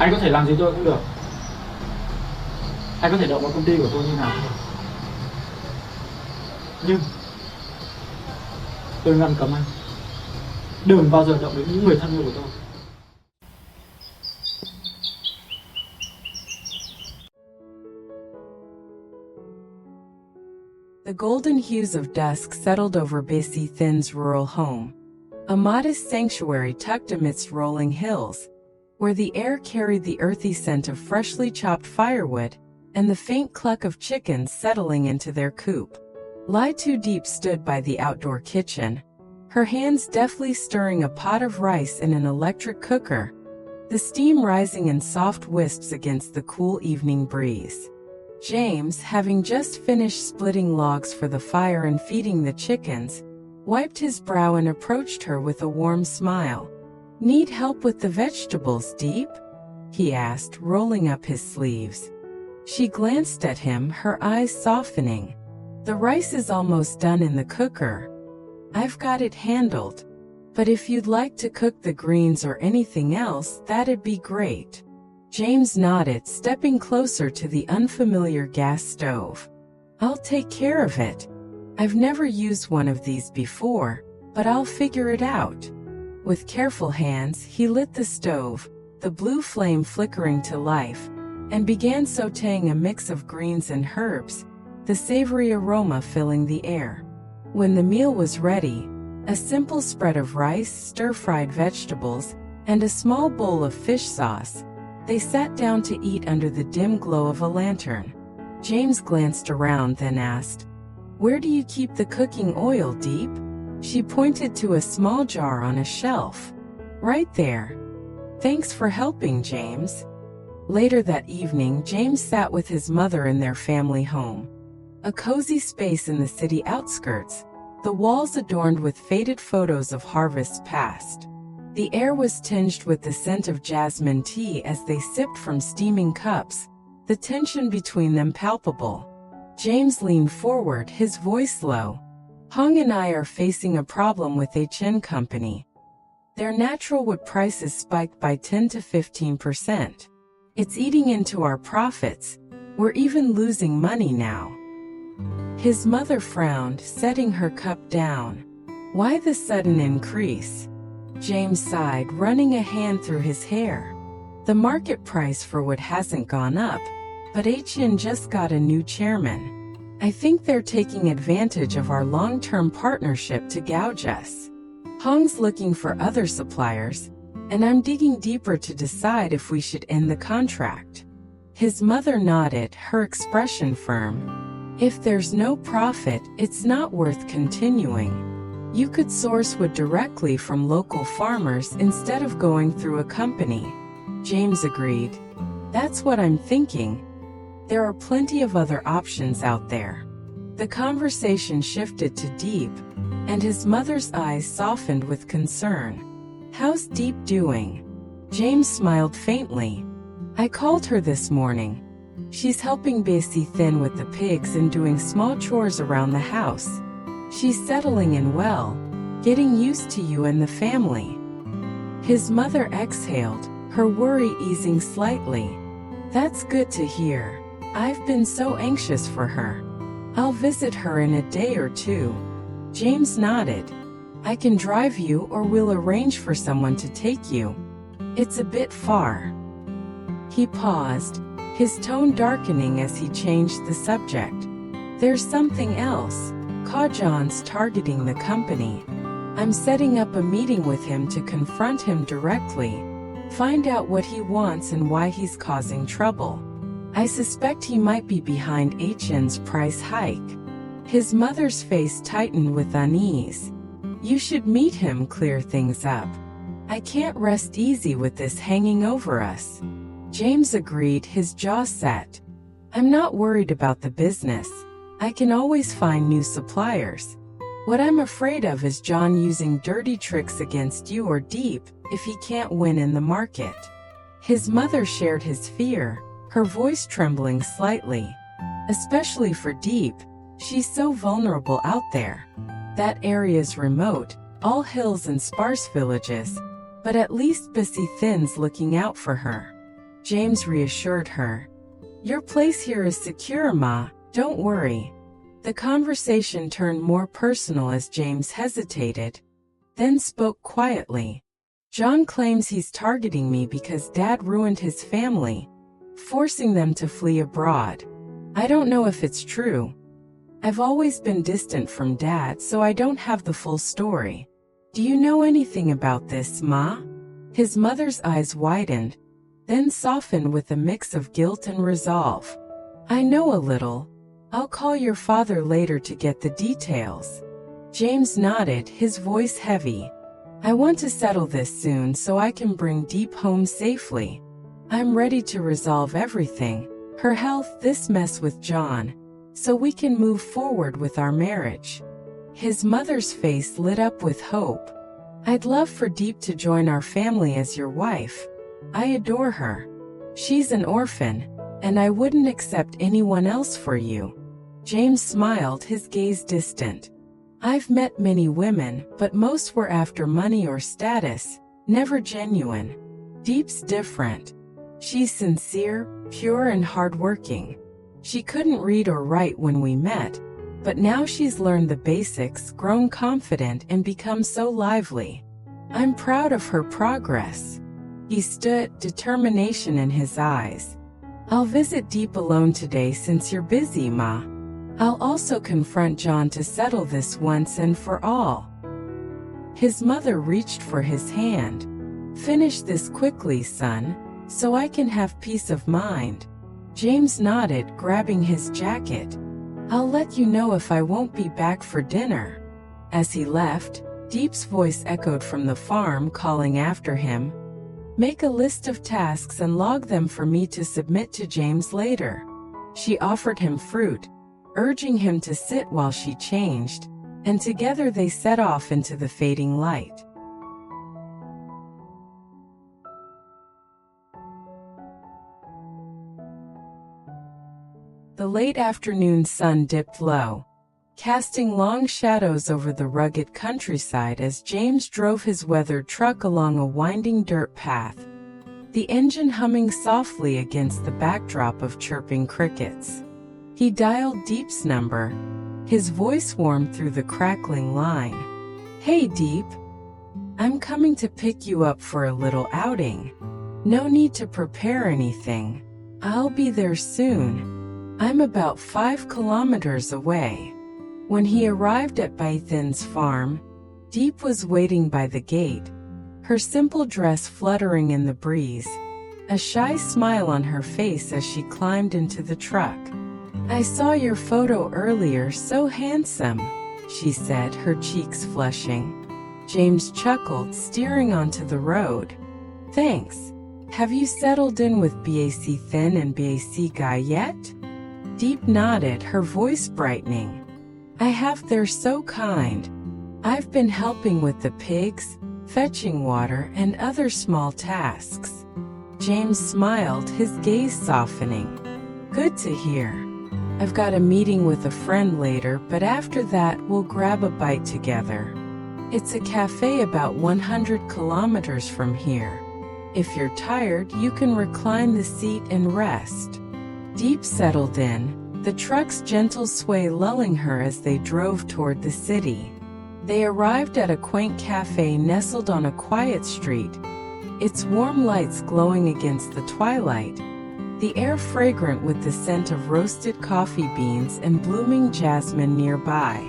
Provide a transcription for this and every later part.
Anh có thể làm gì tôi cũng được. Anh có thể động vào công ty của tôi như nào cũng được. Nhưng tôi ngăn cấm anh đừng bao giờ động đến những người thân yêu của tôi. The golden hues of dusk settled over Bissy Thin's rural home, a modest sanctuary tucked amidst rolling hills, where the air carried the earthy scent of freshly chopped firewood and the faint cluck of chickens settling into their coop. Ly Tu Diep stood by the outdoor kitchen, her hands deftly stirring a pot of rice in an electric cooker, the steam rising in soft wisps against the cool evening breeze. James, having just finished splitting logs for the fire and feeding the chickens, wiped his brow and approached her with a warm smile. "Need help with the vegetables, Diep?" he asked, rolling up his sleeves. She glanced at him, her eyes softening. "The rice is almost done in the cooker. I've got it handled. But if you'd like to cook the greens or anything else, that'd be great." James nodded, stepping closer to the unfamiliar gas stove. "I'll take care of it. I've never used one of these before, but I'll figure it out." With careful hands, he lit the stove, the blue flame flickering to life, and began sautéing a mix of greens and herbs, the savory aroma filling the air. When the meal was ready, a simple spread of rice, stir-fried vegetables, and a small bowl of fish sauce, they sat down to eat under the dim glow of a lantern. James glanced around, then asked, "Where do you keep the cooking oil, Diep?" She pointed to a small jar on a shelf. "Right there. Thanks for helping, James." Later that evening, James sat with his mother in their family home. A cozy space in the city outskirts, the walls adorned with faded photos of harvests past. The air was tinged with the scent of jasmine tea as they sipped from steaming cups, the tension between them palpable. James leaned forward, his voice low. "Hong and I are facing a problem with tien company. Their natural wood prices spiked by 10 to 15%. It's eating into our profits. We're even losing money now." His mother frowned, setting her cup down. "Why the sudden increase?" James sighed, running a hand through his hair. "The market price for wood hasn't gone up, but tien just got a new chairman. I think they're taking advantage of our long-term partnership to gouge us. Hong's looking for other suppliers, and I'm digging deeper to decide if we should end the contract." His mother nodded, her expression firm. "If there's no profit, it's not worth continuing. You could source wood directly from local farmers instead of going through a company." James agreed. "That's what I'm thinking. There are plenty of other options out there." The conversation shifted to Diep, and his mother's eyes softened with concern. "How's Diep doing?" James smiled faintly. "I called her this morning. She's helping Bissy Thin with the pigs and doing small chores around the house. She's settling in well, getting used to you and the family." His mother exhaled, her worry easing slightly. "That's good to hear. I've been so anxious for her. I'll visit her in a day or two." James nodded. "I can drive you, or we'll arrange for someone to take you. It's a bit far." He paused, his tone darkening as he changed the subject. "There's something else. John's targeting the company. I'm setting up a meeting with him to confront him directly, find out what he wants and why he's causing trouble. I suspect he might be behind tien's price hike." His mother's face tightened with unease. "You should meet him, clear things up. I can't rest easy with this hanging over us." James agreed, his jaw set. "I'm not worried about the business. I can always find new suppliers. What I'm afraid of is John using dirty tricks against you or Diep if he can't win in the market." His mother shared his fear, her voice trembling slightly. "Especially for Diep, she's so vulnerable out there. That area's remote, all hills and sparse villages, but at least Bissy Thin's looking out for her." James reassured her. Your place here is secure, Ma, don't worry. The conversation turned more personal as James hesitated, then spoke quietly. John claims he's targeting me because Dad ruined his family, forcing them to flee abroad. I don't know if it's true. I've always been distant from Dad, so I don't have the full story. Do you know anything about this, Ma? His mother's eyes widened, then softened with a mix of guilt and resolve. I know a little. I'll call your father later to get the details. James nodded, his voice heavy. I want to settle this soon so I can bring Diep home safely. I'm ready to resolve everything, her health, this mess with John, so we can move forward with our marriage. His mother's face lit up with hope. I'd love for Diep to join our family as your wife. I adore her. She's an orphan, and I wouldn't accept anyone else for you. James smiled, his gaze distant. I've met many women, but most were after money or status, never genuine. Diep's different. She's sincere, pure, and hardworking. She couldn't read or write when we met, but now she's learned the basics, grown confident, and become so lively. I'm proud of her progress. He stood, determination in his eyes. I'll visit Diep alone today since you're busy, Ma. I'll also confront John to settle this once and for all. His mother reached for his hand. Finish this quickly, son, so I can have peace of mind. James nodded, grabbing his jacket. I'll let you know if I won't be back for dinner. As he left, Diep's voice echoed from the farm, calling after him. Make a list of tasks and log them for me to submit to James later. She offered him fruit, urging him to sit while she changed, and together they set off into the fading light. The late afternoon sun dipped low, casting long shadows over the rugged countryside as James drove his weathered truck along a winding dirt path, the engine humming softly against the backdrop of chirping crickets. He dialed Diep's number, his voice warmed through the crackling line. Hey Diep, I'm coming to pick you up for a little outing. No need to prepare anything. I'll be there soon. I'm about 5 kilometers away. When he arrived at Bythen's farm, Diep was waiting by the gate, her simple dress fluttering in the breeze, a shy smile on her face as she climbed into the truck. I saw your photo earlier, so handsome, she said, her cheeks flushing. James chuckled, steering onto the road. Thanks. Have you settled in with BAC Thin and BAC Guy yet? Diep nodded, her voice brightening. I have, they're so kind. I've been helping with the pigs, fetching water, and other small tasks. James smiled, his gaze softening. Good to hear. I've got a meeting with a friend later, but after that we'll grab a bite together. It's a cafe about 100 kilometers from here. If you're tired, you can recline the seat and rest. Diep settled in, the truck's gentle sway lulling her as they drove toward the city. They arrived at a quaint cafe nestled on a quiet street, its warm lights glowing against the twilight, the air fragrant with the scent of roasted coffee beans and blooming jasmine nearby.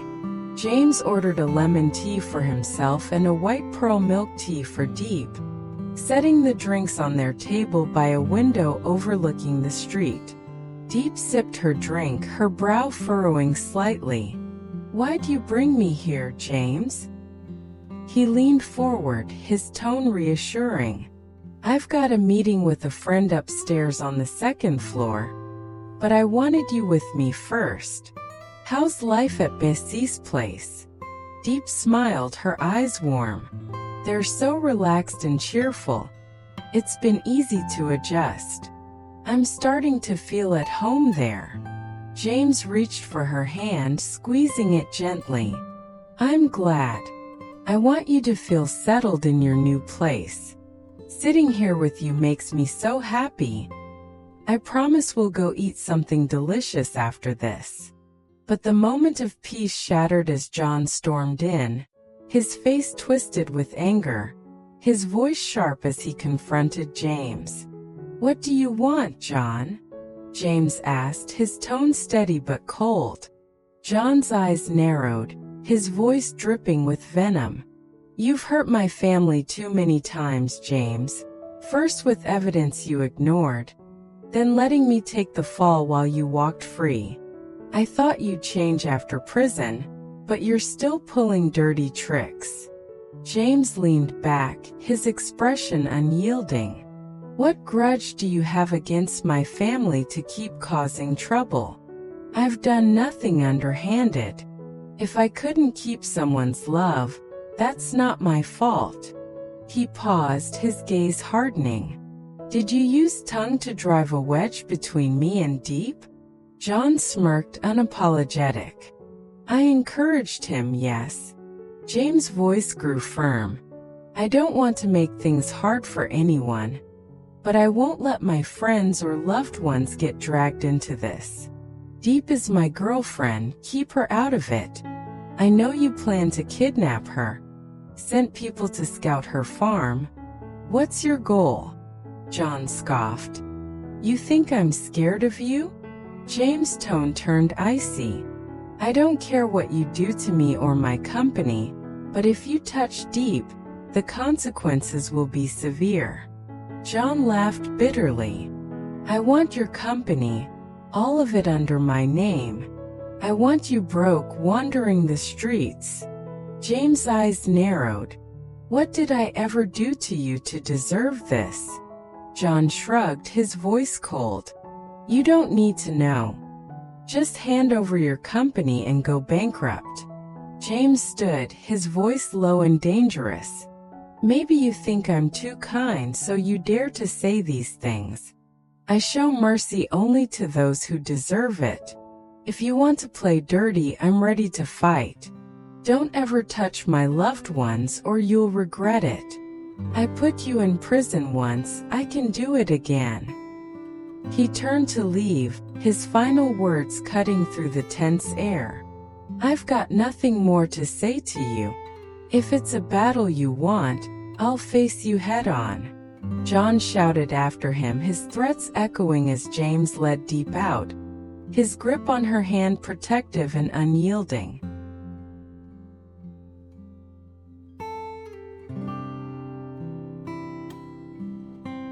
James ordered a lemon tea for himself and a white pearl milk tea for Diep, setting the drinks on their table by a window overlooking the street. Diep sipped her drink, her brow furrowing slightly. Why'd you bring me here, James? He leaned forward, his tone reassuring. I've got a meeting with a friend upstairs on the 2nd floor, but I wanted you with me first. How's life at Bessie's place? Diep smiled, her eyes warm. They're so relaxed and cheerful. It's been easy to adjust. I'm starting to feel at home there. James reached for her hand, squeezing it gently. I'm glad. I want you to feel settled in your new place. Sitting here with you makes me so happy. I promise we'll go eat something delicious after this. But the moment of peace shattered as John stormed in, his face twisted with anger, his voice sharp as he confronted James. "What do you want, John?" James asked, his tone steady but cold. John's eyes narrowed, his voice dripping with venom. "You've hurt my family too many times, James. First with evidence you ignored, then letting me take the fall while you walked free. I thought you'd change after prison, but you're still pulling dirty tricks." James leaned back, his expression unyielding. "What grudge do you have against my family to keep causing trouble? I've done nothing underhanded. If I couldn't keep someone's love, that's not my fault." He paused, his gaze hardening. "Did you use tongue to drive a wedge between me and Diep?" John smirked, unapologetic. "I encouraged him, yes." James' voice grew firm. "I don't want to make things hard for anyone, but I won't let my friends or loved ones get dragged into this. Diep is my girlfriend, keep her out of it. I know you plan to kidnap her, sent people to scout her farm. What's your goal?" John scoffed. "You think I'm scared of you?" James' tone turned icy. "I don't care what you do to me or my company, but if you touch Diep, the consequences will be severe." John laughed bitterly. "I want your company, all of it under my name. I want you broke, wandering the streets." James' eyes narrowed. "What did I ever do to you to deserve this?" John shrugged, his voice cold. "You don't need to know. Just hand over your company and go bankrupt." James stood, his voice low and dangerous. "Maybe you think I'm too kind, so you dare to say these things. I show mercy only to those who deserve it. If you want to play dirty, I'm ready to fight. Don't ever touch my loved ones or you'll regret it. I put you in prison once, I can do it again." He turned to leave, his final words cutting through the tense air. "I've got nothing more to say to you. If it's a battle you want, I'll face you head on." John shouted after him, his threats echoing as James led Diep out, his grip on her hand protective and unyielding.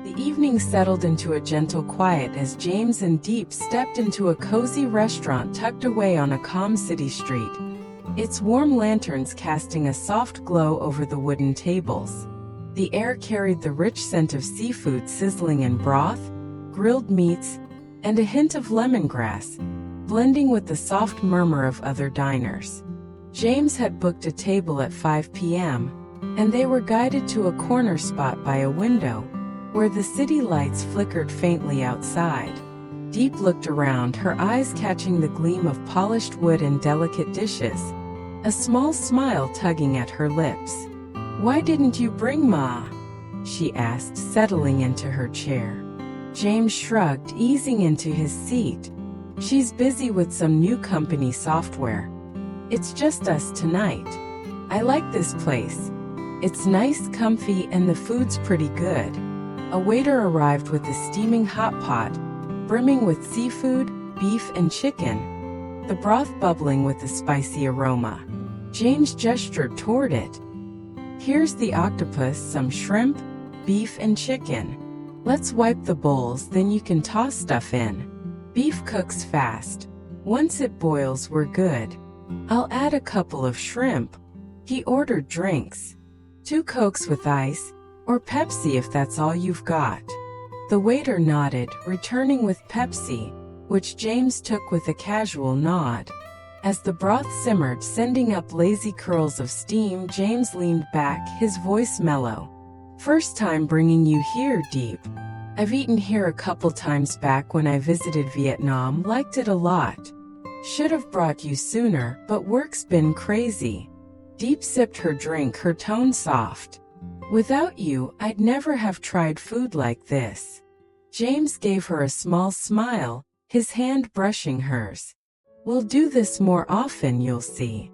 The evening settled into a gentle quiet as James and Diep stepped into a cozy restaurant tucked away on a calm city street, its warm lanterns casting a soft glow over the wooden tables. The air carried the rich scent of seafood sizzling in broth, grilled meats, and a hint of lemongrass, blending with the soft murmur of other diners. James had booked a table at 5 p.m., and they were guided to a corner spot by a window, where the city lights flickered faintly outside. Diep looked around, her eyes catching the gleam of polished wood and delicate dishes, a small smile tugging at her lips. "Why didn't you bring Ma?" she asked, settling into her chair. James shrugged, easing into his seat. "She's busy with some new company software. It's just us tonight. I like this place. It's nice, comfy, and the food's pretty good." A waiter arrived with a steaming hot pot, brimming with seafood, beef, and chicken, the broth bubbling with a spicy aroma. James gestured toward it. "Here's the octopus, some shrimp, beef, and chicken. Let's wipe the bowls, then you can toss stuff in. Beef cooks fast. Once it boils, we're good. I'll add a couple of shrimp." He ordered drinks. 2 Cokes with ice, or Pepsi if that's all you've got. The waiter nodded, returning with Pepsi, which James took with a casual nod. As the broth simmered, sending up lazy curls of steam, James leaned back, his voice mellow. "First time bringing you here, Diep. I've eaten here a couple times back when I visited Vietnam, liked it a lot. Should have brought you sooner, but work's been crazy." Diep sipped her drink, her tone soft. Without you, I'd never have tried food like this. James gave her a small smile, his hand brushing hers. We'll do this more often, you'll see.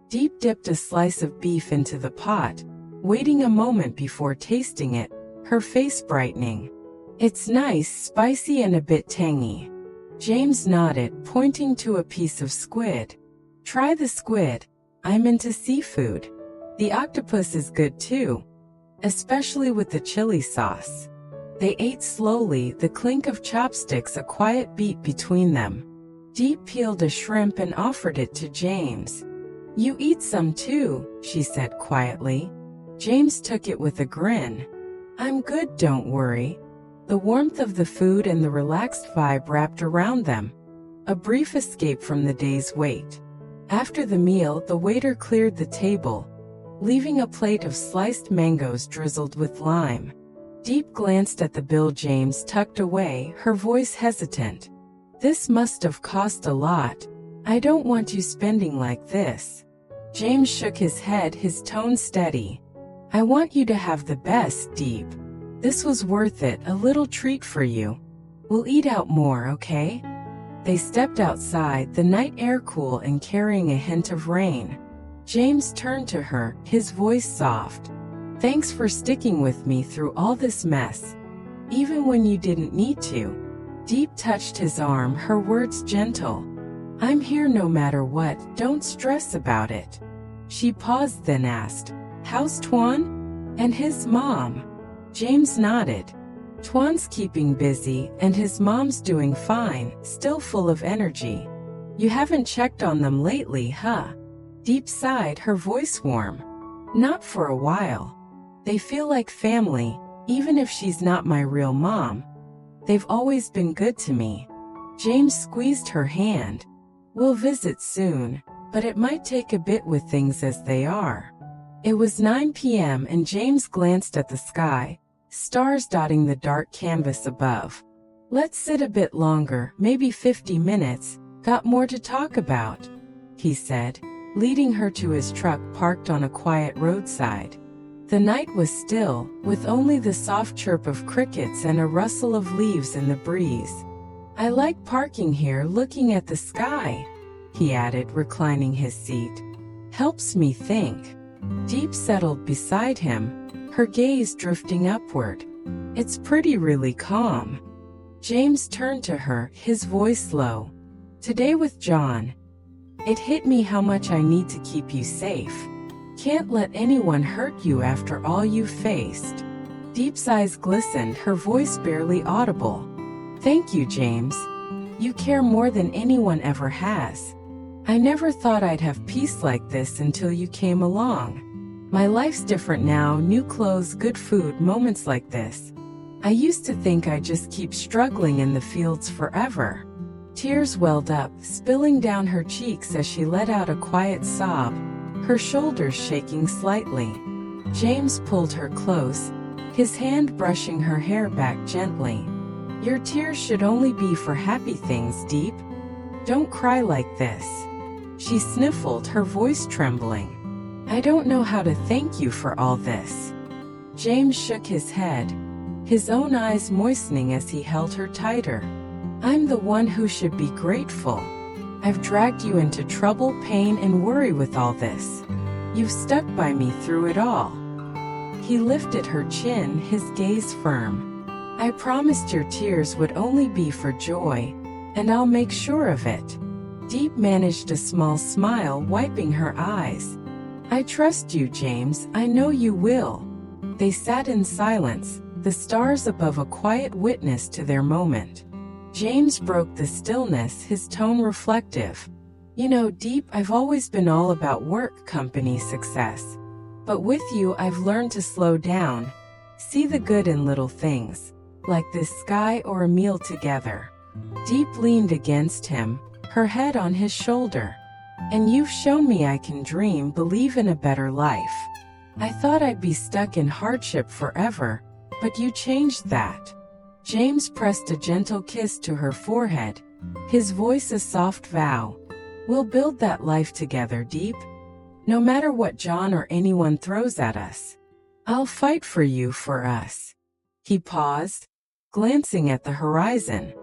Diep dipped a slice of beef into the pot, waiting a moment before tasting it, her face brightening. It's nice, spicy and a bit tangy. James nodded, pointing to a piece of squid. Try the squid. I'm into seafood. The octopus is good too, especially with the chili sauce. They ate slowly, the clink of chopsticks a quiet beat between them. Diep peeled a shrimp and offered it to James. You eat some too, she said quietly. James took it with a grin. I'm good, don't worry. The warmth of the food and the relaxed vibe wrapped around them. A brief escape from the day's wait. After the meal, the waiter cleared the table, leaving a plate of sliced mangoes drizzled with lime. Diep glanced at the bill James tucked away, her voice hesitant. This must have cost a lot. I don't want you spending like this. James shook his head, his tone steady. I want you to have the best, Diep. This was worth it, a little treat for you. We'll eat out more, okay? They stepped outside, the night air cool and carrying a hint of rain. James turned to her, his voice soft. Thanks for sticking with me through all this mess. Even when you didn't need to. Diep touched his arm, her words gentle. I'm here no matter what, don't stress about it. She paused, then asked, How's Twan? And his mom? James nodded. Twan's keeping busy, and his mom's doing fine, still full of energy. You haven't checked on them lately, huh? Diep sighed, her voice warm. Not for a while. They feel like family, even if she's not my real mom. They've always been good to me. James squeezed her hand. We'll visit soon, but it might take a bit with things as they are. It was 9 p.m. and James glanced at the sky, stars dotting the dark canvas above. Let's sit a bit longer, maybe 50 minutes, got more to talk about, he said, leading her to his truck parked on a quiet roadside. The night was still, with only the soft chirp of crickets and a rustle of leaves in the breeze. I like parking here looking at the sky, he added, reclining his seat. Helps me think. Diep settled beside him, her gaze drifting upward. It's pretty really calm. James turned to her, his voice low. Today with John, it hit me how much I need to keep you safe. Can't let anyone hurt you after all you've faced. Diep's eyes glistened, her voice barely audible. Thank you, James. You care more than anyone ever has. I never thought I'd have peace like this until you came along. My life's different now, new clothes, good food, moments like this. I used to think I'd just keep struggling in the fields forever. Tears welled up, spilling down her cheeks as she let out a quiet sob, her shoulders shaking slightly. James pulled her close, his hand brushing her hair back gently. Your tears should only be for happy things, Diep. Don't cry like this. She sniffled, her voice trembling. I don't know how to thank you for all this. James shook his head, his own eyes moistening as he held her tighter. I'm the one who should be grateful. I've dragged you into trouble, pain, and worry with all this. You've stuck by me through it all. He lifted her chin, his gaze firm. I promised your tears would only be for joy, and I'll make sure of it. Diep managed a small smile, wiping her eyes. I trust you, James, I know you will. They sat in silence, the stars above a quiet witness to their moment. James broke the stillness, his tone reflective. You know, Diep, I've always been all about work, company, success. But with you, I've learned to slow down, see the good in little things, like this sky or a meal together. Diep leaned against him, her head on his shoulder. And you've shown me I can dream, believe in a better life. I thought I'd be stuck in hardship forever, but you changed that. James pressed a gentle kiss to her forehead, his voice a soft vow. We'll build that life together, Diep. No matter what John or anyone throws at us. I'll fight for you, for us. He paused, glancing at the horizon.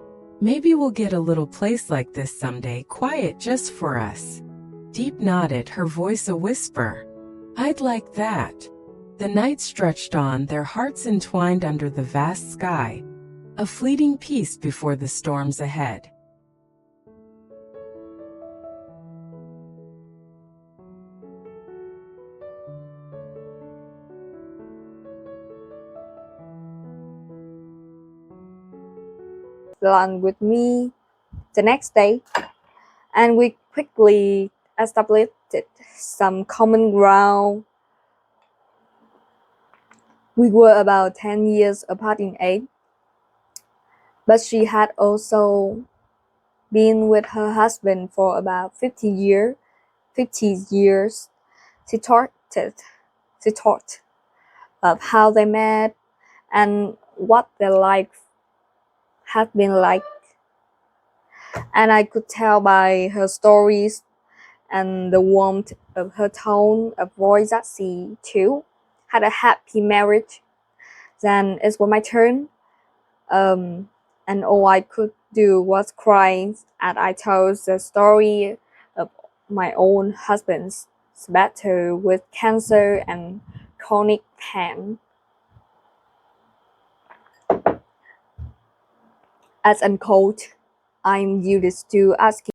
Maybe we'll get a little place like this someday, quiet just for us. Diep nodded, her voice a whisper. I'd like that. The night stretched on, their hearts entwined under the vast sky, a fleeting peace before the storms ahead. Lunch with me the next day, and we quickly established some common ground. We were about 10 years apart in age, but she had also been with her husband for about 50 years. She talked of how they met and what their life had been like. And I could tell by her stories and the warmth of her tone of voice that she, too, had a happy marriage. Then it was my turn, and all I could do was cry as I told the story of my own husband's battle with cancer and chronic pain. As unquote, I'm used to asking